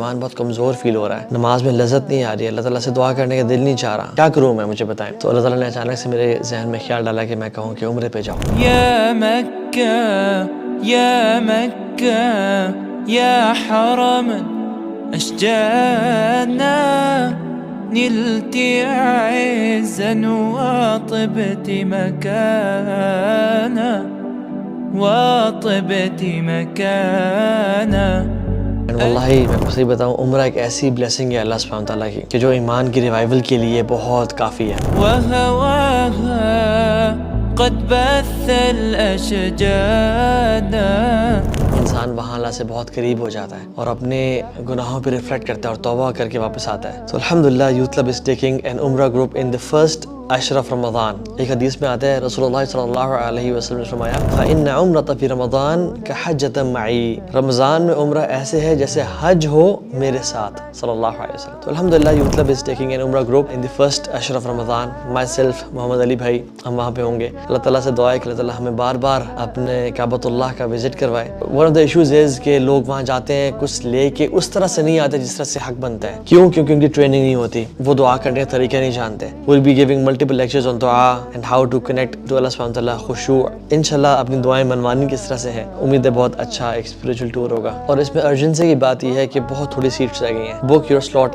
ایمان بہت کمزور فیل ہو رہا ہے، نماز میں لذت نہیں آ رہی ہے، اللہ تعالیٰ سے دعا کرنے کا دل نہیں چاہ رہا، کیا کروں میں، مجھے بتائیں۔ تو اللہ تعالیٰ نے اچانک سے میرے ذہن میں خیال ڈالا کہ میں کہوں کہ عمرے پہ جاؤں۔ یا مکہ یا مکہ یا حرم اشجانا نلت عزا وطبت مكانا وطبت مكانا۔ واللہ میں آپ کو صحیح بتاؤں، عمرہ ایک ایسی بلیسنگ ہے اللہ سبحانہ تعالیٰ کی کہ جو ایمان کی ریوائیول کے لیے بہت کافی ہے۔ وهواها قد بث الأشجانا۔ انسان وہاں اللہ سے بہت قریب ہو جاتا ہے اور اپنے گناہوں پہ ریفلیکٹ کرتا ہے اور توبہ کر کے واپس آتا ہے۔ تو الحمدللہ youth club is taking an عمرہ گروپ ان دی فرسٹ اشرف رمضان۔ ایک حدیث میں آتا ہے رسول اللہ صلی اللہ علیہ وسلم نے فرمایا فَإِنَّ عُمْرَةَ فِي رمضان كَحَجَّةً مَعِي، رمضان میں عمرہ ایسے ہے جیسے حج ہو میرے ساتھ صلی اللہ علیہ وسلم۔ تو الحمدللہ youth club is taking an عمرہ گروپ ان دی فرسٹ اشرف رمضان، مائی سیلف محمد علی بھائی، ہم وہاں پہ ہوں گے۔ اللہ تعالیٰ سے دعا ہے کہ اللہ تعالیٰ ہمیں بار بار اپنے کعبۃ اللہ کا وزٹ کروائے۔ One of the issues is کہ لوگ وہاں جاتے ہیں کچھ لے کے اس طرح سے نہیں آتے جس طرح سے حق بنتا ہے۔ کیوں؟ کیونکہ ان کی ٹریننگ نہیں ہوتی، وہ دعا کرنے کا طریقہ نہیں جانتے۔ we'll be giving multiple lectures on دعا and how to connect to اللہ سبحانہ وتعالیٰ، خشوع۔ انشاءاللہ اپنی دعائیں منوانی کس طرح سے ہے، امید ہے بہت اچھا ایک اسپریچول ٹور ہوگا۔ اور اس میں ارجنسی کی بات یہ ہے کہ بہت تھوڑی سیٹس رہ گئی ہیں، بک یور سلاٹ